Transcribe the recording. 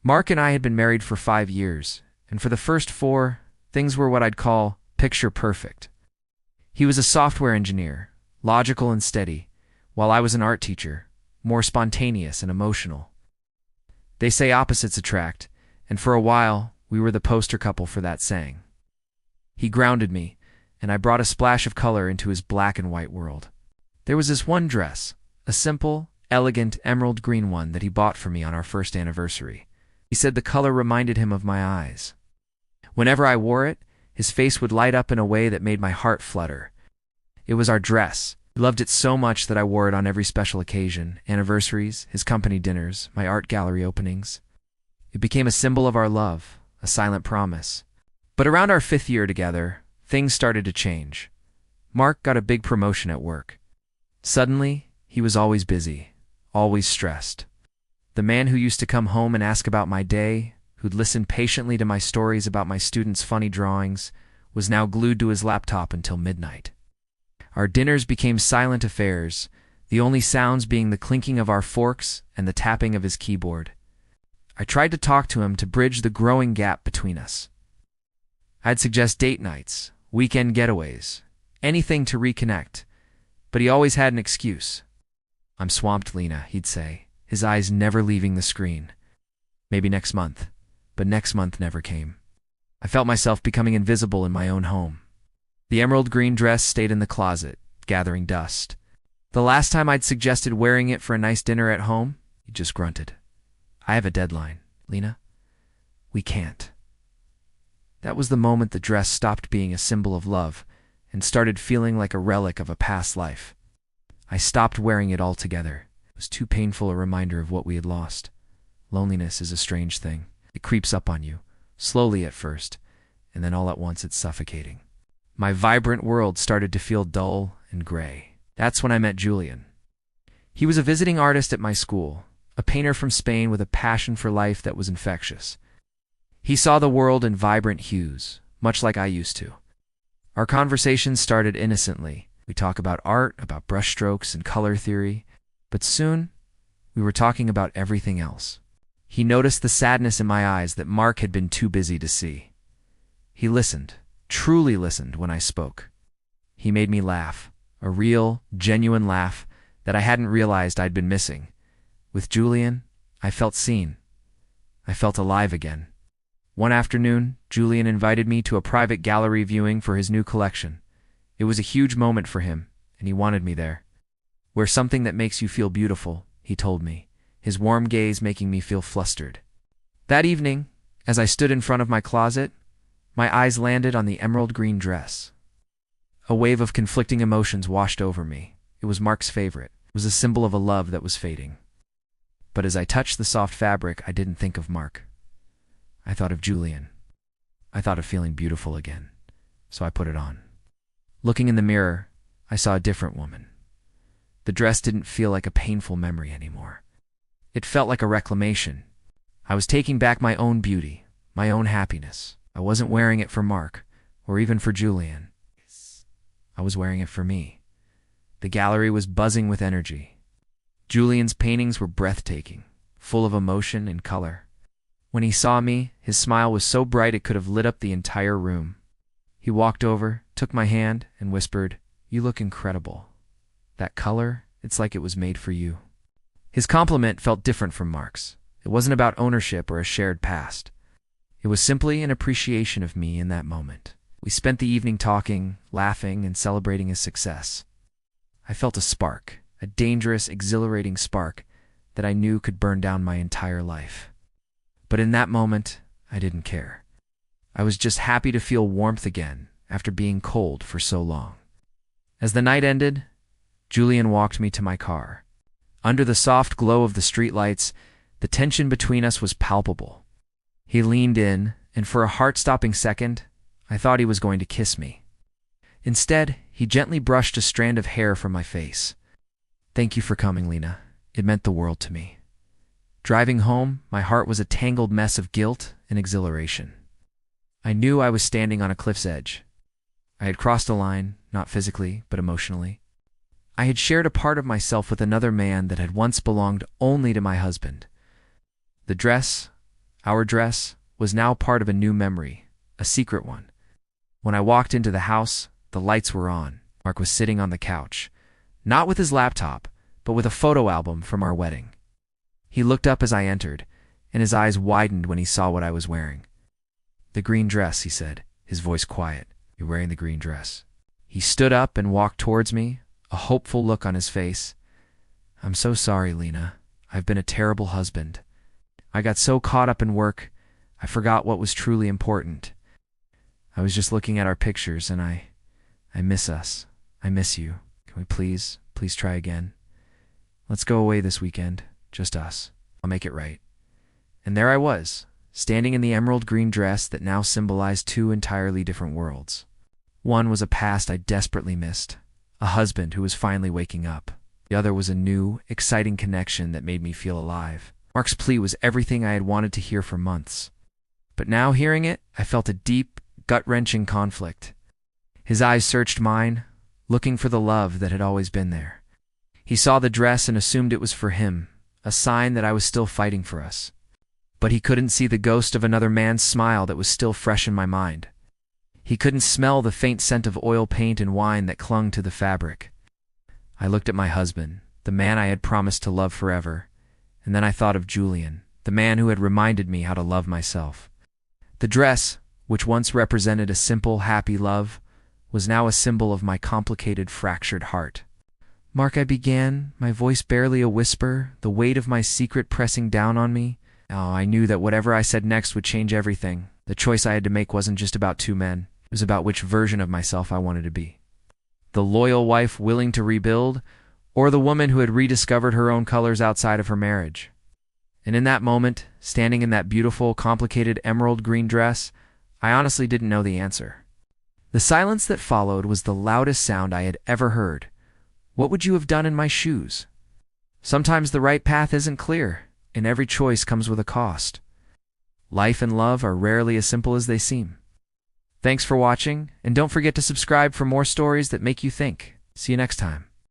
Mark and I had been married for 5 years, and for the first 4, things were what I'd call picture perfect. He was a software engineer, logical and steady, while I was an art teacher, more spontaneous and emotional. They say opposites attract, and for a while, we were the poster couple for that saying. He grounded me, and I brought a splash of color into his black and white world. There was this one dress, a simple, elegant emerald green one that he bought for me on our first anniversary. He said the color reminded him of my eyes. Whenever I wore it, his face would light up in a way that made my heart flutter. It was our dress. He loved it so much that I wore it on every special occasion, anniversaries, his company dinners, my art gallery openings. It became a symbol of our love, a silent promise. But around our 5th year together, things started to change. Mark got a big promotion at work. Suddenly, he was always busy, always stressed. The man who used to come home and ask about my day, who'd listen patiently to my stories about my students' funny drawings, was now glued to his laptop until midnight. Our dinners became silent affairs, the only sounds being the clinking of our forks and the tapping of his keyboard. I tried to talk to him to bridge the growing gap between us. I'd suggest date nights, weekend getaways, anything to reconnect, but he always had an excuse. "I'm swamped, Lena," he'd say, his eyes never leaving the screen. Maybe next month, but next month never came. I felt myself becoming invisible in my own home. The emerald green dress stayed in the closet, gathering dust. The last time I'd suggested wearing it for a nice dinner at home, he just grunted. "I have a deadline, Lena. We can't." That was the moment the dress stopped being a symbol of love and started feeling like a relic of a past life. I stopped wearing it altogether. It was too painful a reminder of what we had lost. Loneliness is a strange thing. It creeps up on you, slowly at first, and then all at once it's suffocating. My vibrant world started to feel dull and gray. That's when I met Julian. He was a visiting artist at my school, a painter from Spain with a passion for life that was infectious. He saw the world in vibrant hues, much like I used to. Our conversations started innocently. We talk about art, about brushstrokes and color theory, but soon we were talking about everything else. He noticed the sadness in my eyes that Mark had been too busy to see. He listened, truly listened when I spoke. He made me laugh, a real, genuine laugh that I hadn't realized I'd been missing. With Julian, I felt seen. I felt alive again. One afternoon, Julian invited me to a private gallery viewing for his new collection. It was a huge moment for him, and he wanted me there. "Wear something that makes you feel beautiful," he told me, his warm gaze making me feel flustered. That evening, as I stood in front of my closet, my eyes landed on the emerald green dress. A wave of conflicting emotions washed over me. It was Mark's favorite. It was a symbol of a love that was fading. But as I touched the soft fabric, I didn't think of Mark. I thought of Julian. I thought of feeling beautiful again, so I put it on. Looking in the mirror, I saw a different woman. The dress didn't feel like a painful memory anymore. It felt like a reclamation. I was taking back my own beauty, my own happiness. I wasn't wearing it for Mark, or even for Julian. I was wearing it for me. The gallery was buzzing with energy. Julian's paintings were breathtaking, full of emotion and color. When he saw me, his smile was so bright it could have lit up the entire room. He walked over, took my hand, and whispered, "You look incredible. That color, it's like it was made for you." His compliment felt different from Mark's. It wasn't about ownership or a shared past. It was simply an appreciation of me in that moment. We spent the evening talking, laughing, and celebrating his success. I felt a spark, a dangerous, exhilarating spark that I knew could burn down my entire life. But in that moment, I didn't care. I was just happy to feel warmth again after being cold for so long. As the night ended, Julian walked me to my car. Under the soft glow of the streetlights, the tension between us was palpable. He leaned in, and for a heart-stopping second, I thought he was going to kiss me. Instead, he gently brushed a strand of hair from my face. "Thank you for coming, Lena. It meant the world to me." Driving home, my heart was a tangled mess of guilt and exhilaration. I knew I was standing on a cliff's edge. I had crossed a line, not physically, but emotionally. I had shared a part of myself with another man that had once belonged only to my husband. The dress, Our dress was now part of a new memory, a secret one. When I walked into the house, the lights were on. Mark was sitting on the couch, not with his laptop, but with a photo album from our wedding. He looked up as I entered, and his eyes widened when he saw what I was wearing. "The green dress," he said, his voice quiet. "You're wearing the green dress." He stood up and walked towards me, a hopeful look on his face. "I'm so sorry, Lena. I've been a terrible husband. I got so caught up in work, I forgot what was truly important. I was just looking at our pictures, and I miss us. I miss you. Can we please try again? Let's go away this weekend, just us. I'll make it right." And there I was, standing in the emerald green dress that now symbolized two entirely different worlds. One was a past I desperately missed, a husband who was finally waking up. The other was a new, exciting connection that made me feel alive. Mark's plea was everything I had wanted to hear for months. But now, hearing it, I felt a deep, gut-wrenching conflict. His eyes searched mine, looking for the love that had always been there. He saw the dress and assumed it was for him, a sign that I was still fighting for us. But he couldn't see the ghost of another man's smile that was still fresh in my mind. He couldn't smell the faint scent of oil paint and wine that clung to the fabric. I looked at my husband, the man I had promised to love forever, and then I thought of Julian, the man who had reminded me how to love myself. The dress, which once represented a simple, happy love, was now a symbol of my complicated, fractured heart. "Mark," I began, my voice barely a whisper, the weight of my secret pressing down on me. Oh, I knew that whatever I said next would change everything. The choice I had to make wasn't just about two men. It was about which version of myself I wanted to be. The loyal wife willing to rebuild, or the woman who had rediscovered her own colors outside of her marriage. And in that moment, standing in that beautiful, complicated emerald green dress, I honestly didn't know the answer. The silence that followed was the loudest sound I had ever heard. What would you have done in my shoes? Sometimes the right path isn't clear, and every choice comes with a cost. Life and love are rarely as simple as they seem. Thanks for watching, and don't forget to subscribe for more stories that make you think. See you next time.